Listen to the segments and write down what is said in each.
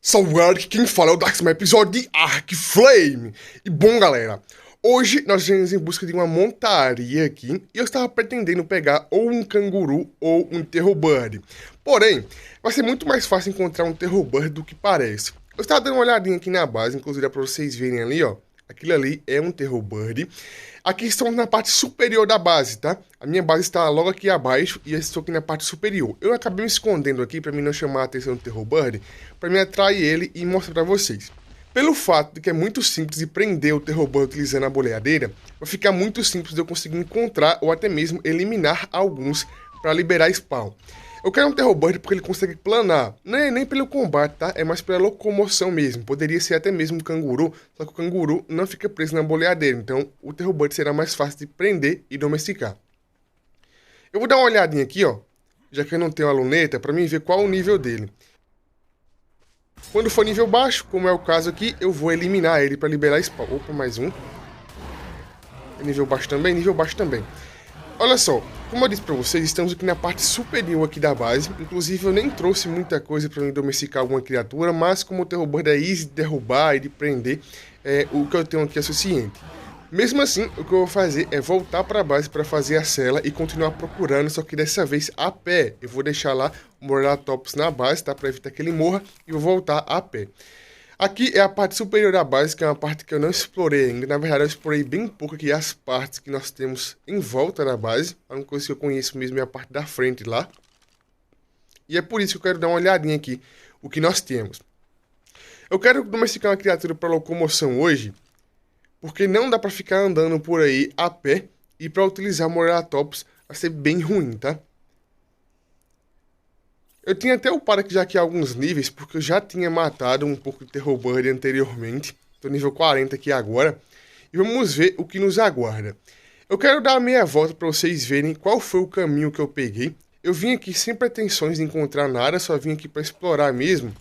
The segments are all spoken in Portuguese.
Salve galera, aqui quem fala é o Darksman, episódio de Arc Flame. E bom galera, hoje nós viemos em busca de uma montaria aqui e eu estava pretendendo pegar ou um canguru ou um Terrorbird. Porém, vai ser muito mais fácil encontrar um Terrorbird do que parece. Eu estava dando uma olhadinha aqui na base, inclusive é para vocês verem ali, ó. Aquilo ali é um Terrorbird. Aqui estamos na parte superior da base, tá? A minha base está logo aqui abaixo e eu estou aqui na parte superior. Eu acabei me escondendo aqui para mim não chamar a atenção do Terrorbird, para me atrair ele e mostrar para vocês. Pelo fato de que é muito simples de prender o Terrorbird utilizando a boleadeira, vai ficar muito simples de eu conseguir encontrar ou até mesmo eliminar alguns para liberar spawn. Eu quero um Terrorbird porque ele consegue planar, não é nem pelo combate, tá? É mais pela locomoção mesmo. Poderia ser até mesmo um canguru, só que o canguru não fica preso na boleadeira, então o Terrorbird será mais fácil de prender e domesticar. Eu vou dar uma olhadinha aqui, ó, já que eu não tenho a luneta, para mim ver qual o nível dele. Quando for nível baixo, como é o caso aqui, eu vou eliminar ele para liberar spawn. Opa, mais um. Nível baixo também, nível baixo também. Olha só, como eu disse pra vocês, estamos aqui na parte superior aqui da base. Inclusive eu nem trouxe muita coisa pra mim domesticar alguma criatura, mas como o Terrorbird é easy de derrubar e de prender, o que eu tenho aqui é suficiente. Mesmo assim, o que eu vou fazer é voltar pra base para fazer a cela e continuar procurando, só que dessa vez a pé. Eu vou deixar lá o Morelatops na base, tá? Pra evitar que ele morra, e vou voltar a pé. Aqui é a parte superior da base, que é uma parte que eu não explorei ainda. Na verdade, eu explorei bem pouco aqui as partes que nós temos em volta da base. A única coisa que eu conheço mesmo é a parte da frente lá. E é por isso que eu quero dar uma olhadinha aqui, o que nós temos. Eu quero domesticar uma criatura para locomoção hoje, porque não dá para ficar andando por aí a pé. E para utilizar Morelatops vai ser bem ruim, tá? Eu tinha até upado aqui já aqui alguns níveis, porque eu já tinha matado um pouco de Terrorbird anteriormente. Tô nível 40 aqui agora. E vamos ver o que nos aguarda. Eu quero dar a meia volta para vocês verem qual foi o caminho que eu peguei. Eu vim aqui sem pretensões de encontrar nada, só vim aqui para explorar mesmo.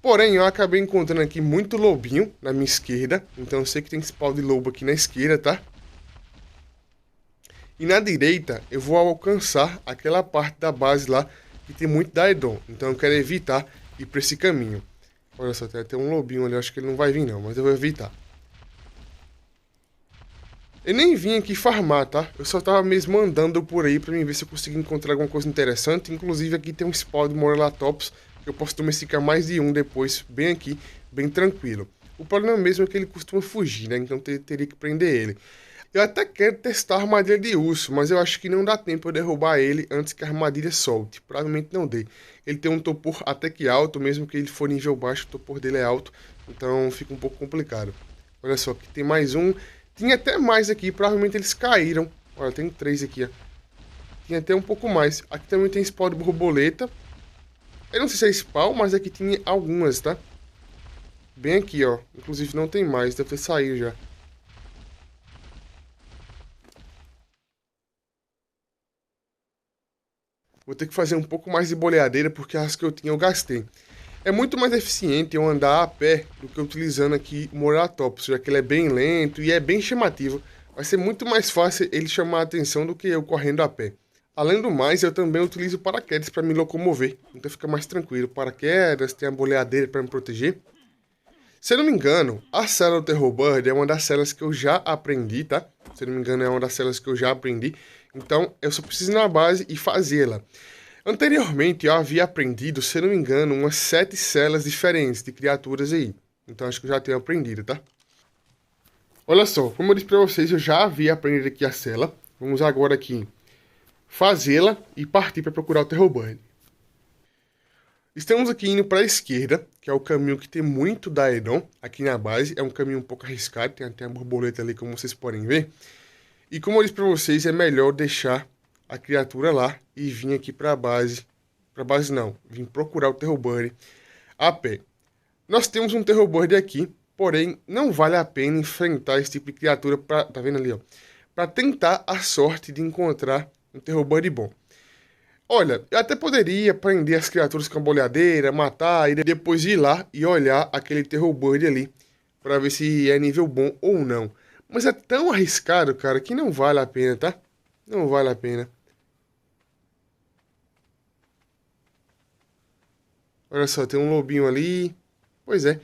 Porém, eu acabei encontrando aqui muito lobinho na minha esquerda. Então eu sei que tem spawn de lobo aqui na esquerda, tá? E na direita eu vou alcançar aquela parte da base lá que tem muito Daedon, então eu quero evitar ir para esse caminho. Olha só, tem até um lobinho ali, acho que ele não vai vir não, mas eu vou evitar. Eu nem vim aqui farmar, tá? Eu só tava mesmo andando por aí para mim ver se eu consigo encontrar alguma coisa interessante. Inclusive aqui tem um spawn de Morelatops, que eu posso domesticar mais de um depois, bem aqui, bem tranquilo. O problema mesmo é que ele costuma fugir, né? Então teria que prender ele. Eu até quero testar a armadilha de urso, mas eu acho que não dá tempo de derrubar ele antes que a armadilha solte. Provavelmente não dê. Ele tem um topor até que alto, mesmo que ele for nível baixo, o topor dele é alto. Então fica um pouco complicado. Olha só, aqui tem mais um. Tinha até mais aqui, provavelmente eles caíram. Olha, tem 3 aqui, ó. Tinha até um pouco mais. Aqui também tem spawn de borboleta. Eu não sei se é spawn, mas aqui tinha algumas, tá? Bem aqui, ó. Inclusive não tem mais, deve ter saído já. Vou ter que fazer um pouco mais de boleadeira porque as que eu tinha eu gastei. É muito mais eficiente eu andar a pé do que utilizando aqui o Morelatops, já que ele é bem lento e é bem chamativo. Vai ser muito mais fácil ele chamar a atenção do que eu correndo a pé. Além do mais, eu também utilizo paraquedas para me locomover, então fica mais tranquilo. Paraquedas, tem a boleadeira para me proteger. Se eu não me engano, a cela do Terrorbird é uma das celas que eu já aprendi, tá? Se eu não me engano, é uma das celas que eu já aprendi. Então, eu só preciso ir na base e fazê-la. Anteriormente, eu havia aprendido, se eu não me engano, umas 7 celas diferentes de criaturas aí. Então, acho que eu já tenho aprendido, tá? Olha só, como eu disse pra vocês, eu já havia aprendido aqui a cela. Vamos agora aqui fazê-la e partir para procurar o Terrorbird. Estamos aqui indo para a esquerda, que é o caminho que tem muito Daedon aqui na base. É um caminho um pouco arriscado, tem até a borboleta ali, como vocês podem ver. E como eu disse para vocês, é melhor deixar a criatura lá e vir aqui para a base. Para a base não, vim procurar o Terrorbird a pé. Nós temos um Terrorbird aqui, porém não vale a pena enfrentar esse tipo de criatura, tá vendo ali, ó? Para tentar a sorte de encontrar um Terrorbird bom. Olha, eu até poderia prender as criaturas com a boleadeira, matar e depois ir lá e olhar aquele Terrorbird ali para ver se é nível bom ou não. Mas é tão arriscado, cara, que não vale a pena, tá? Não vale a pena. Olha só, tem um lobinho ali. Pois é.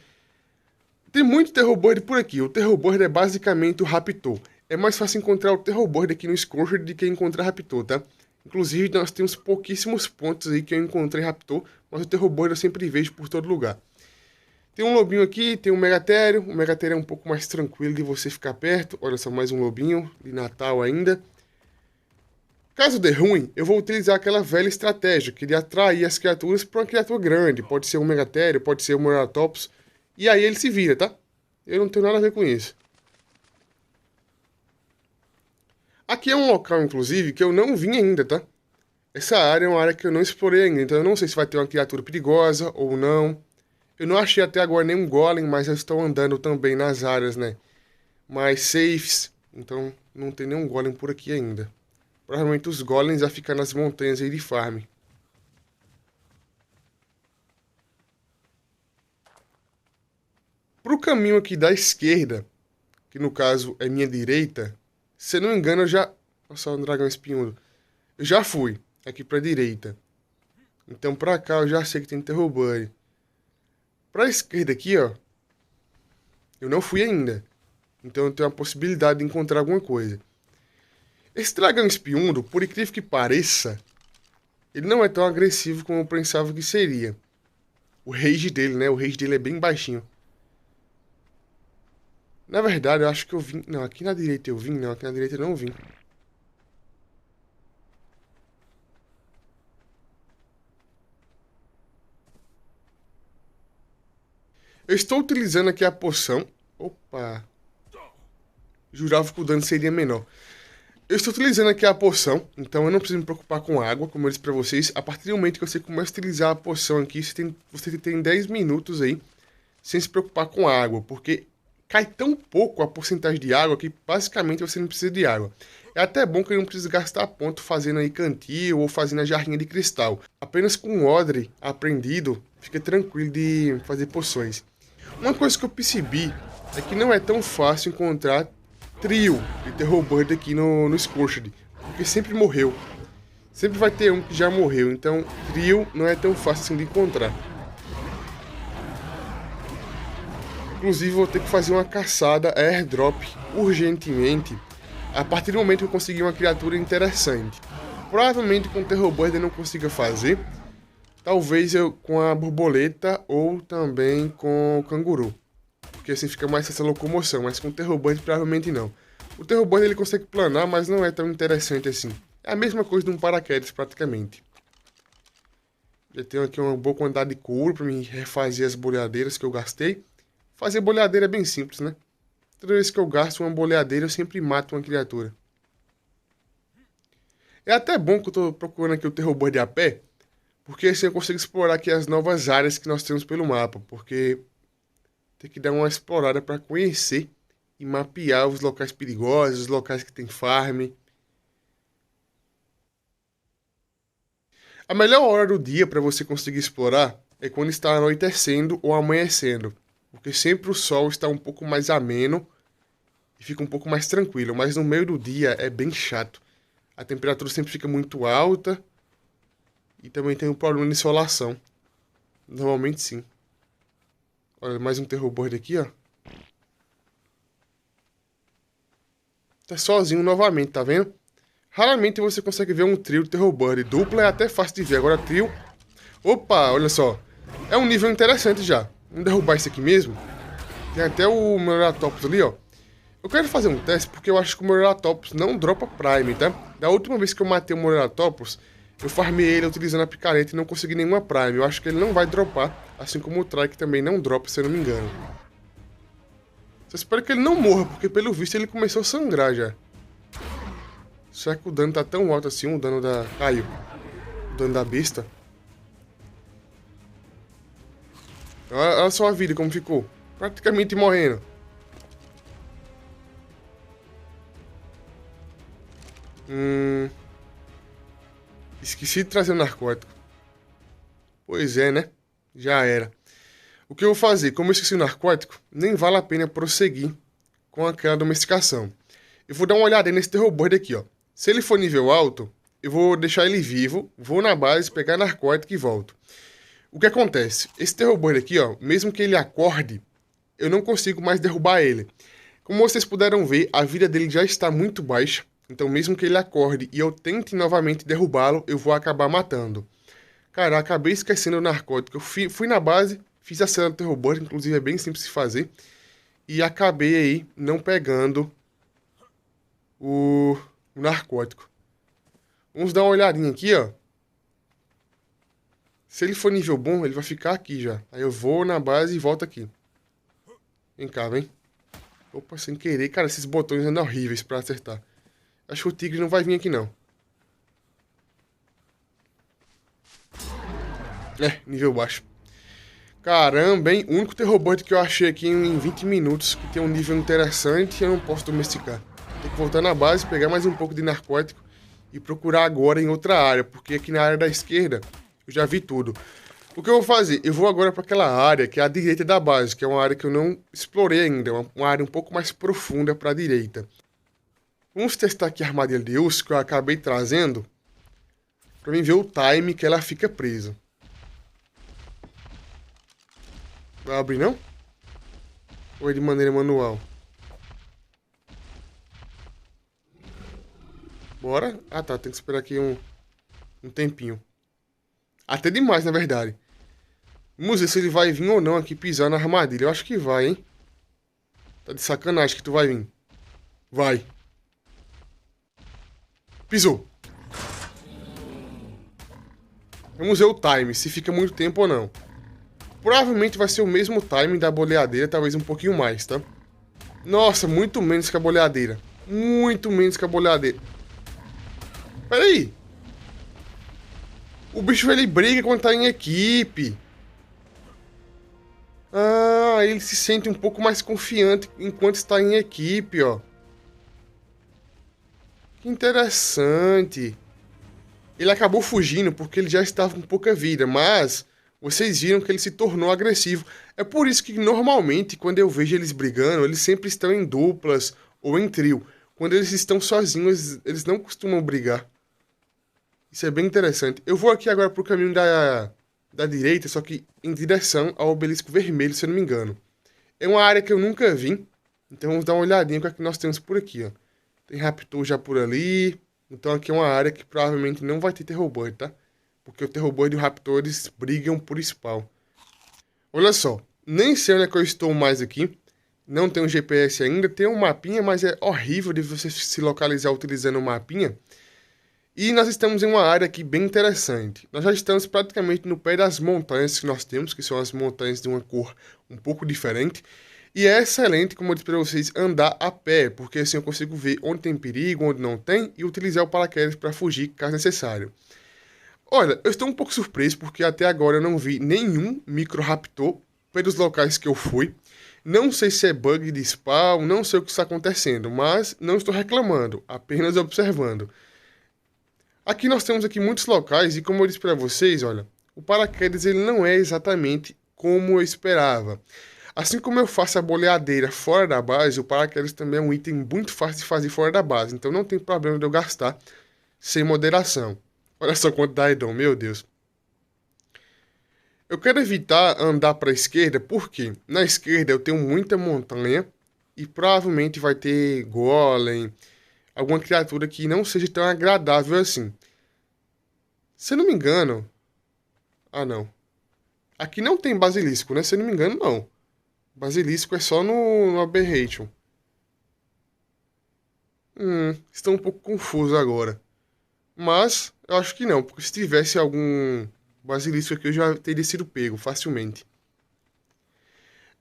Tem muito Terrorbird por aqui. O Terrorbird é basicamente o Raptor. É mais fácil encontrar o Terrorbird aqui no Scorched do que encontrar Raptor, tá? Inclusive, nós temos pouquíssimos pontos aí que eu encontrei Raptor, mas o Terrorbird eu sempre vejo por todo lugar. Tem um lobinho aqui, tem um Megatherium. O Megatherium é um pouco mais tranquilo de você ficar perto. Olha só, mais um lobinho de Natal ainda. Caso dê ruim, eu vou utilizar aquela velha estratégia, que é de atrair as criaturas para uma criatura grande. Pode ser um Megatherium, pode ser um Moratops. E aí ele se vira, tá? Eu não tenho nada a ver com isso. Aqui é um local, inclusive, que eu não vim ainda, tá? Essa área é uma área que eu não explorei ainda, então eu não sei se vai ter uma criatura perigosa ou não. Eu não achei até agora nenhum golem, mas eu estou andando também nas áreas, né? Mais safes, então não tem nenhum golem por aqui ainda. Provavelmente os golems já ficam nas montanhas aí de farm. Pro caminho aqui da esquerda, que no caso é minha direita, se eu não me engano eu já... Nossa, um dragão espinhudo. Eu já fui aqui pra direita. Então pra cá eu já sei que tem Terrorbird. Pra esquerda aqui, ó, eu não fui ainda. Então eu tenho a possibilidade de encontrar alguma coisa. Esse dragão espinhudo, por incrível que pareça, ele não é tão agressivo como eu pensava que seria. O rage dele, né? O rage dele é bem baixinho. Na verdade, eu acho que eu vim... Não, aqui na direita eu vim. Não, aqui na direita eu não vim. Eu estou utilizando aqui a poção. Opa. Jurava que o dano seria menor. Eu estou utilizando aqui a poção, então eu não preciso me preocupar com água, como eu disse pra vocês. A partir do momento que você começa a utilizar a poção aqui, você tem 10 minutos aí, sem se preocupar com água, porque cai tão pouco a porcentagem de água que basicamente você não precisa de água. É até bom que eu não preciso gastar ponto fazendo aí cantil ou fazendo a jarrinha de cristal. Apenas com o Odre aprendido, fica tranquilo de fazer poções. Uma coisa que eu percebi é que não é tão fácil encontrar trio de Terrorbird aqui no Scorched, porque sempre morreu. Sempre vai ter um que já morreu, então trio não é tão fácil assim de encontrar. Inclusive vou ter que fazer uma caçada a airdrop urgentemente, a partir do momento que eu conseguir uma criatura interessante. Provavelmente com o Terrorbird eu não consiga fazer, talvez eu com a borboleta ou também com o canguru. Porque assim fica mais essa locomoção, mas com o Terrorbird provavelmente não. O Terrorbird ele consegue planar, mas não é tão interessante assim. É a mesma coisa de um paraquedas praticamente. Já tenho aqui uma boa quantidade de couro para me refazer as boleadeiras que eu gastei. Fazer boleadeira é bem simples, né? Toda vez que eu gasto uma boleadeira eu sempre mato uma criatura. É até bom que eu estou procurando aqui o Terrorbird a pé, porque assim eu consigo explorar aqui as novas áreas que nós temos pelo mapa, porque tem que dar uma explorada para conhecer e mapear os locais perigosos, os locais que tem farm. A melhor hora do dia para você conseguir explorar é quando está anoitecendo ou amanhecendo, porque sempre o sol está um pouco mais ameno e fica um pouco mais tranquilo, mas no meio do dia é bem chato. A temperatura sempre fica muito alta e também tem um problema de insolação. Normalmente sim. Olha, mais um Terrorbird aqui, ó. Tá sozinho novamente, tá vendo? Raramente você consegue ver um trio de Terrorbird. Dupla é até fácil de ver, agora trio... Opa, olha só. É um nível interessante já. Vamos derrubar isso aqui mesmo. Tem até o Moratops ali, ó. Eu quero fazer um teste porque eu acho que o Moratops não dropa Prime, tá? Da última vez que eu matei o Moratops, eu farmei ele utilizando a picareta e não consegui nenhuma Prime. Eu acho que ele não vai dropar, assim como o Trike também não dropa, se eu não me engano. Só espero que ele não morra, porque pelo visto ele começou a sangrar já. Será que o dano tá tão alto assim, o dano da... Caiu. O dano da besta. Olha só a vida como ficou. Praticamente morrendo. Esqueci de trazer o narcótico. Pois é, né? Já era. O que eu vou fazer? Como eu esqueci o narcótico, nem vale a pena prosseguir com aquela domesticação. Eu vou dar uma olhada nesse Terrorbird aqui, ó. Se ele for nível alto, eu vou deixar ele vivo, vou na base, pegar narcótico e volto. O que acontece? Esse Terrorbird aqui, ó, mesmo que ele acorde, eu não consigo mais derrubar ele. Como vocês puderam ver, a vida dele já está muito baixa. Então, mesmo que ele acorde e eu tente novamente derrubá-lo, eu vou acabar matando. Cara, acabei esquecendo o narcótico. Eu fui na base, fiz a cena do Terrorbird, inclusive é bem simples de fazer. E acabei aí não pegando o narcótico. Vamos dar uma olhadinha aqui, ó. Se ele for nível bom, ele vai ficar aqui já. Aí eu vou na base e volto aqui. Vem cá, vem. Opa, sem querer. Cara, esses botões andam horríveis pra acertar. Acho que o tigre não vai vir aqui, não. É, nível baixo. Caramba, hein? O único Terrorbird que eu achei aqui em 20 minutos, que tem um nível interessante, eu não posso domesticar. Tem que voltar na base, pegar mais um pouco de narcótico e procurar agora em outra área, porque aqui na área da esquerda eu já vi tudo. O que eu vou fazer? Eu vou agora para aquela área que é a direita da base, que é uma área que eu não explorei ainda, uma área um pouco mais profunda para a direita. Vamos testar aqui a armadilha de urso que eu acabei trazendo, para mim ver o time que ela fica presa. Vai abrir não? Ou é de maneira manual? Bora? Ah tá, tem que esperar aqui um tempinho. Até demais, na verdade. Vamos ver se ele vai vir ou não aqui pisar na armadilha. Eu acho que vai, hein? Tá de sacanagem que tu vai vir. Vai. Pisou. Vamos ver o time, se fica muito tempo ou não. Provavelmente vai ser o mesmo time da boleadeira, talvez um pouquinho mais, tá? Nossa, muito menos que a boleadeira. Muito menos que a boleadeira. Pera aí. O bicho, ele briga quando tá em equipe. Ah, ele se sente um pouco mais confiante enquanto está em equipe, ó. Que interessante. Ele acabou fugindo porque ele já estava com pouca vida, mas vocês viram que ele se tornou agressivo. É por isso que normalmente quando eu vejo eles brigando, eles sempre estão em duplas ou em trio. Quando eles estão sozinhos, eles não costumam brigar. Isso é bem interessante. Eu vou aqui agora pro caminho da direita, só que em direção ao obelisco vermelho, se eu não me engano. É uma área que eu nunca vi, então vamos dar uma olhadinha com o que nós temos por aqui, ó. Tem Raptor já por ali, então aqui é uma área que provavelmente não vai ter Terrorbird, tá? Porque o Terrorbird e o Raptor, eles brigam por spawn. Olha só, nem sei onde é que eu estou mais aqui, não tem um GPS ainda, tem um mapinha, mas é horrível de você se localizar utilizando o mapinha. E nós estamos em uma área aqui bem interessante. Nós já estamos praticamente no pé das montanhas que nós temos, que são as montanhas de uma cor um pouco diferente. E é excelente, como eu disse para vocês, andar a pé, porque assim eu consigo ver onde tem perigo, onde não tem, e utilizar o paraquedas para fugir, caso necessário. Olha, eu estou um pouco surpreso, porque até agora eu não vi nenhum Microraptor pelos locais que eu fui. Não sei se é bug de spawn, não sei o que está acontecendo, mas não estou reclamando, apenas observando. Aqui nós temos aqui muitos locais e como eu disse para vocês, olha, o paraquedas ele não é exatamente como eu esperava. Assim como eu faço a boleadeira fora da base, o paraquedas também é um item muito fácil de fazer fora da base, então não tem problema de eu gastar sem moderação. Olha só quanto dá Edom, meu Deus. Eu quero evitar andar para a esquerda porque na esquerda eu tenho muita montanha e provavelmente vai ter golem, alguma criatura que não seja tão agradável assim. Se eu não me engano... Ah, não. Aqui não tem basilisco, né? Se eu não me engano, não. Basilisco é só no Aberration. Estou um pouco confuso agora. Mas, eu acho que não. Porque se tivesse algum basilisco aqui, eu já teria sido pego facilmente.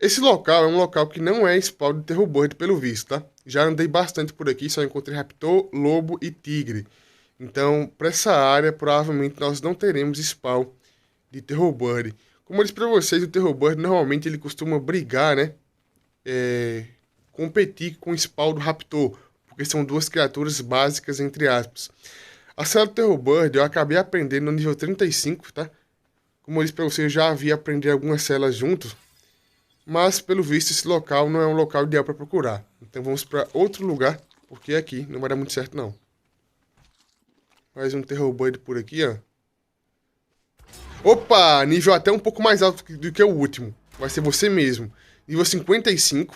Esse local é um local que não é spawn de Terrorbird, pelo visto, tá? Já andei bastante por aqui, só encontrei Raptor, Lobo e Tigre. Então, para essa área, provavelmente nós não teremos spawn de Terrorbird. Como eu disse para vocês, o Terrorbird normalmente ele costuma brigar, né? Competir com o spawn do Raptor, porque são duas criaturas básicas, entre aspas. A cela do Terrorbird eu acabei aprendendo no nível 35, tá? Como eu disse para vocês, eu já havia aprendido algumas celas juntos. Mas, pelo visto, esse local não é um local ideal para procurar. Então vamos para outro lugar, porque aqui não vai dar muito certo, não. Mais um Terrorbird por aqui, ó. Opa, nível até um pouco mais alto do que o último. Vai ser você mesmo. Nível 55.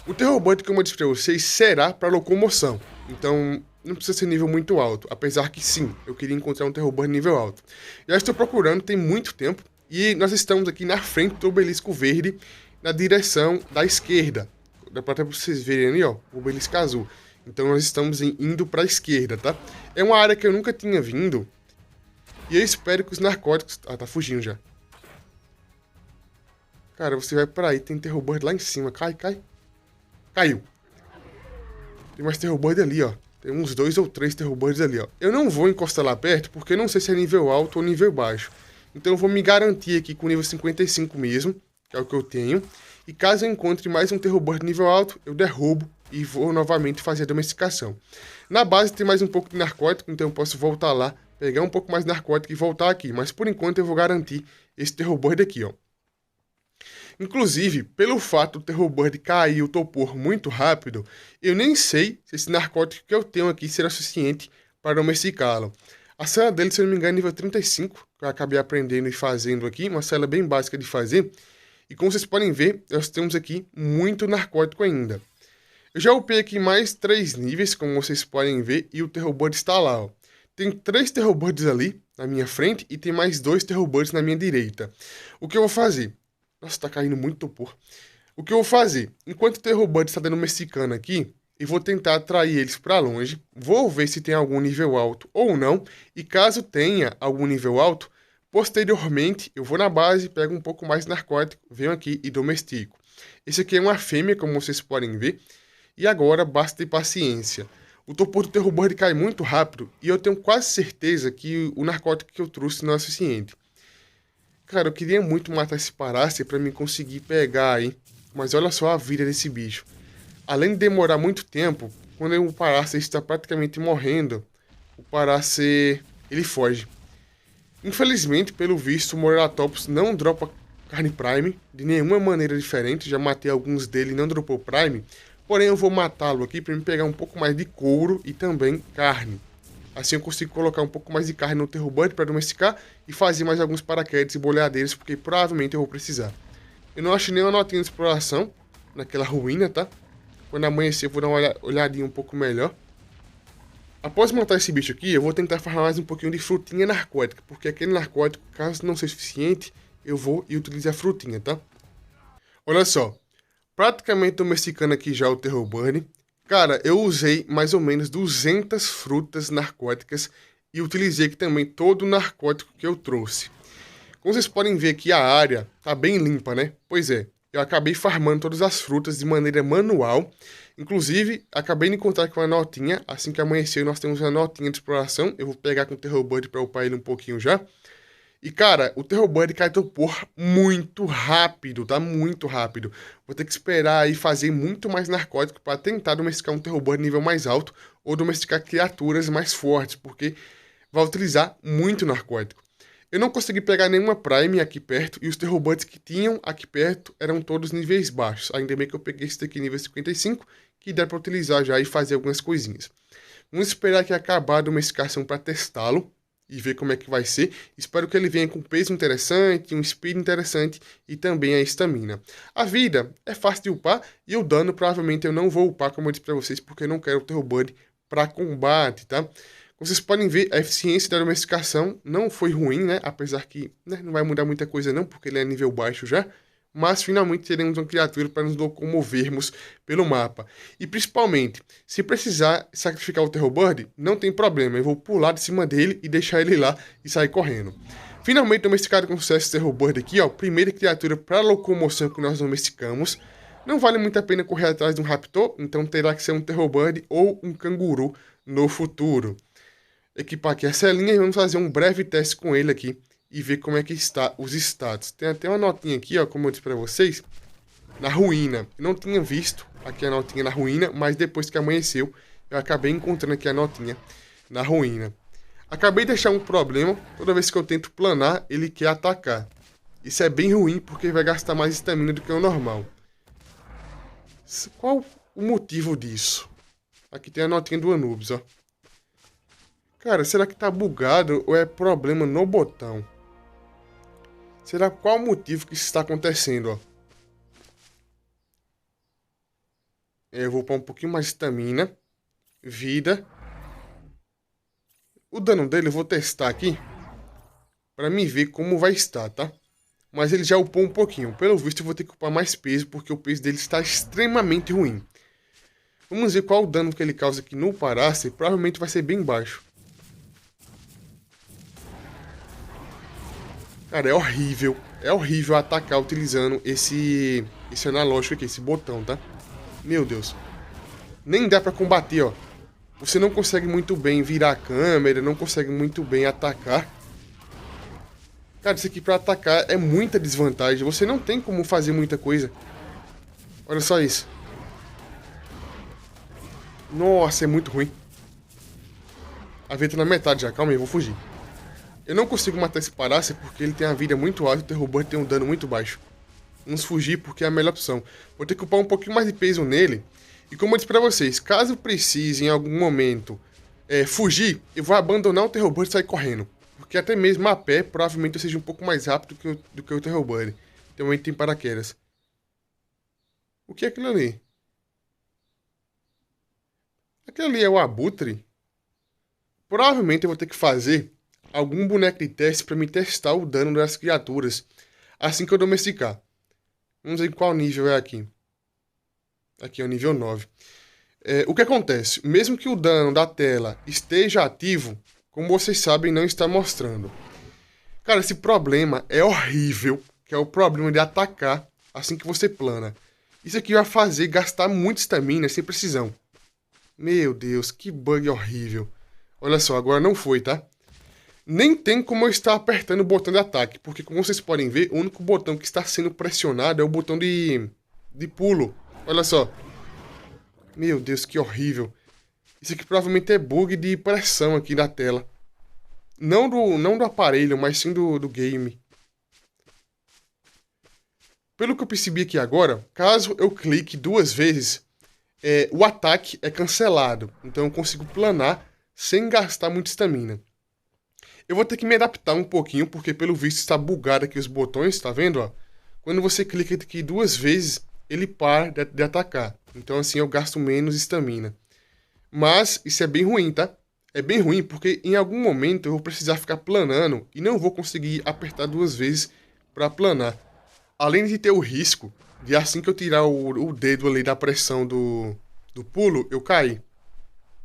O Terror Bird, como eu disse pra vocês, será para locomoção. Então, não precisa ser nível muito alto. Apesar que sim, eu queria encontrar um Terror Bird nível alto. Já estou procurando, tem muito tempo. E nós estamos aqui na frente do obelisco verde, na direção da esquerda. Dá pra até vocês verem ali, ó, o obelisco azul. Então nós estamos indo pra esquerda, tá? É uma área que eu nunca tinha vindo. E eu espero que os narcóticos... Ah, tá fugindo já. Cara, você vai pra aí, tem Terror Bird lá em cima. Cai, cai. Caiu. Tem mais Terror Bird ali, ó. Tem uns 2 ou 3 Terror Birds ali, ó. Eu não vou encostar lá perto, porque eu não sei se é nível alto ou nível baixo. Então eu vou me garantir aqui com nível 55 mesmo, que é o que eu tenho. E caso eu encontre mais um Terror Bird nível alto, eu derrubo e vou novamente fazer a domesticação. Na base tem mais um pouco de narcótico, então eu posso voltar lá, pegar um pouco mais de narcótico e voltar aqui. Mas por enquanto eu vou garantir esse Terror Bird aqui, ó. Inclusive, pelo fato do Terror Bird cair o topor muito rápido, eu nem sei se esse narcótico que eu tenho aqui será suficiente para domesticá-lo. A cela dele, se eu não me engano, é nível 35, que eu acabei aprendendo e fazendo aqui, uma cela bem básica de fazer. E como vocês podem ver, nós temos aqui muito narcótico ainda. Eu já upei aqui mais 3 níveis, como vocês podem ver, e o Terror Bird está lá, ó. Tem 3 Terror Birds ali, na minha frente, e tem mais 2 Terror Birds na minha direita. O que eu vou fazer? Nossa, tá caindo muito topor. O que eu vou fazer? Enquanto o Terror Bird está dando mexicano aqui, eu vou tentar atrair eles para longe. Vou ver se tem algum nível alto ou não. E caso tenha algum nível alto, posteriormente eu vou na base, pego um pouco mais de narcótico, venho aqui e domestico. Esse aqui é uma fêmea, como vocês podem ver. E agora basta ter paciência. O topor do Terror Bird cai muito rápido e eu tenho quase certeza que o narcótico que eu trouxe não é suficiente. Cara, eu queria muito matar esse Parácia pra mim conseguir pegar aí. Mas olha só a vida desse bicho. Além de demorar muito tempo, quando o Parácia está praticamente morrendo, o Parácia, ele foge. Infelizmente, pelo visto, o Moratopus não dropa carne Prime de nenhuma maneira diferente. Já matei alguns dele e não dropou Prime. Porém, eu vou matá-lo aqui para me pegar um pouco mais de couro e também carne. Assim eu consigo colocar um pouco mais de carne no Terror Bird para domesticar e fazer mais alguns paraquedas e boleadeiros, porque provavelmente eu vou precisar. Eu não achei nenhuma notinha de exploração naquela ruína, tá? Quando amanhecer eu vou dar uma olhadinha um pouco melhor. Após matar esse bicho aqui, eu vou tentar farmar mais um pouquinho de frutinha narcótica, porque aquele narcótico, caso não seja suficiente, eu vou e utilizo a frutinha, tá? Olha só, praticamente domesticando aqui já o Terror Bird. Cara, eu usei mais ou menos 200 frutas narcóticas e utilizei aqui também todo o narcótico que eu trouxe. Como vocês podem ver aqui, a área tá bem limpa, né? Pois é, eu acabei farmando todas as frutas de maneira manual. Inclusive, acabei de encontrar aqui uma notinha. Assim que amanhecer, nós temos uma notinha de exploração. Eu vou pegar com o Terror Bird para upar ele um pouquinho já. E, cara, o Terror Bird cai topor muito rápido, tá? Muito rápido. Vou ter que esperar aí fazer muito mais narcótico para tentar domesticar um Terror Bird nível mais alto ou domesticar criaturas mais fortes, porque vai utilizar muito narcótico. Eu não consegui pegar nenhuma Prime aqui perto e os Terror Birds que tinham aqui perto eram todos níveis baixos. Ainda bem que eu peguei esse daqui nível 55, que dá para utilizar já e fazer algumas coisinhas. Vamos esperar aqui acabar a domesticação para testá-lo e ver como é que vai ser. Espero que ele venha com peso interessante, um speed interessante e também a estamina. A vida é fácil de upar e o dano provavelmente eu não vou upar, como eu disse para vocês, porque eu não quero o Terror Bird para combate, tá? Como vocês podem ver, a eficiência da domesticação não foi ruim, né? Apesar que, né, não vai mudar muita coisa não, porque ele é nível baixo já. Mas finalmente teremos uma criatura para nos locomovermos pelo mapa. E principalmente, se precisar sacrificar o Terror Bird, não tem problema. Eu vou pular de cima dele e deixar ele lá e sair correndo. Finalmente domesticado com sucesso o Terror Bird aqui, ó. Primeira criatura para locomoção que nós domesticamos. Não vale muito a pena correr atrás de um Raptor, então terá que ser um Terror Bird ou um Canguru no futuro. Equipar aqui a celinha e vamos fazer um breve teste com ele aqui e ver como é que está os status. Tem até uma notinha aqui, ó, como eu disse para vocês, na ruína. Eu não tinha visto aqui a notinha na ruína, mas depois que amanheceu, eu acabei encontrando aqui a notinha na ruína. Acabei de deixar um problema, toda vez que eu tento planar, ele quer atacar. Isso é bem ruim, porque vai gastar mais estamina do que o normal. Qual o motivo disso? Aqui tem a notinha do Anubis, ó. Cara, será que tá bugado ou é problema no botão? Será qual o motivo que isso está acontecendo, ó? Eu vou upar um pouquinho mais de estamina. Vida. O dano dele eu vou testar aqui. Pra me ver como vai estar, tá? Mas ele já upou um pouquinho. Pelo visto eu vou ter que upar mais peso, porque o peso dele está extremamente ruim. Vamos ver qual o dano que ele causa aqui no Paracer. Provavelmente vai ser bem baixo. Cara, é horrível. É horrível atacar utilizando esse analógico aqui, esse botão, tá? Meu Deus. Nem dá pra combater, ó. Você não consegue muito bem virar a câmera, não consegue muito bem atacar. Cara, isso aqui pra atacar é muita desvantagem. Você não tem como fazer muita coisa. Olha só isso. Nossa, é muito ruim. A vida tá na metade já. Calma aí, vou fugir. Eu não consigo matar esse Paracer porque ele tem a vida muito alta e o Terrorburst tem um dano muito baixo. Vamos fugir porque é a melhor opção. Vou ter que upar um pouquinho mais de peso nele. E como eu disse pra vocês, caso precise em algum momento fugir, eu vou abandonar o Terrorburst e sair correndo. Porque até mesmo a pé, provavelmente eu seja um pouco mais rápido do que o Terrorburst. Também tem paraquedas. O que é aquilo ali? Aquilo ali é o Abutre? Provavelmente eu vou ter que fazer algum boneco de teste para me testar o dano das criaturas assim que eu domesticar. Vamos ver qual nível é aqui. Aqui é o nível 9. O que acontece? Mesmo que o dano da tela esteja ativo, como vocês sabem, não está mostrando. Cara, esse problema é horrível, que é o problema de atacar assim que você plana. Isso aqui vai fazer gastar muita estamina sem precisão. Meu Deus, que bug horrível. Olha só, agora não foi, tá? Nem tem como eu estar apertando o botão de ataque, porque como vocês podem ver, o único botão que está sendo pressionado é o botão de pulo. Olha só. Meu Deus, que horrível. Isso aqui provavelmente é bug de pressão aqui da tela. Não do aparelho, mas sim do game. Pelo que eu percebi aqui agora, caso eu clique 2 vezes, o ataque é cancelado. Então eu consigo planar sem gastar muita estamina. Eu vou ter que me adaptar um pouquinho, porque pelo visto está bugado aqui os botões, tá vendo, ó? Quando você clica aqui 2 vezes, ele para de atacar. Então assim eu gasto menos estamina. Mas isso é bem ruim, tá? É bem ruim porque em algum momento eu vou precisar ficar planando e não vou conseguir apertar 2 vezes para planar. Além de ter o risco de assim que eu tirar o dedo ali da pressão do pulo, eu cair.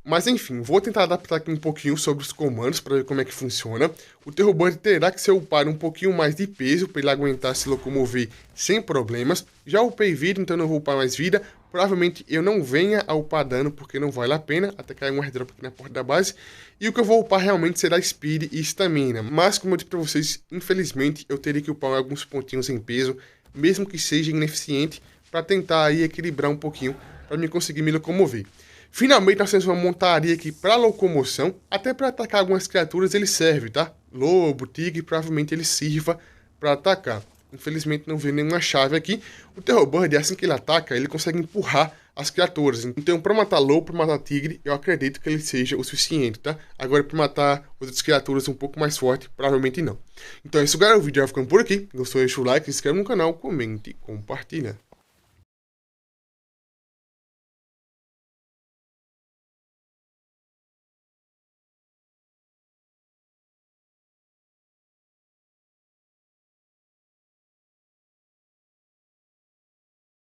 Mas enfim, vou tentar adaptar aqui um pouquinho sobre os comandos para ver como é que funciona. O Terrorburst terá que ser upado um pouquinho mais de peso para ele aguentar se locomover sem problemas. Já upei vida, então não vou upar mais vida. Provavelmente eu não venha a upar dano porque não vale a pena, até cair um airdrop aqui na porta da base. E o que eu vou upar realmente será Speed e Stamina. Mas como eu disse para vocês, infelizmente eu teria que upar alguns pontinhos em peso, mesmo que seja ineficiente, para tentar aí equilibrar um pouquinho, para me conseguir me locomover. Finalmente nós temos uma montaria aqui para locomoção, até para atacar algumas criaturas ele serve, tá? Lobo, tigre, provavelmente ele sirva para atacar. Infelizmente não veio nenhuma chave aqui. O Terrorburst, assim que ele ataca, ele consegue empurrar as criaturas. Então para matar lobo, para matar tigre, eu acredito que ele seja o suficiente, tá? Agora para matar outras criaturas um pouco mais fortes, provavelmente não. Então é isso, galera. O vídeo vai ficando por aqui. Gostou, deixa o like, se inscreve no canal, comente e compartilha.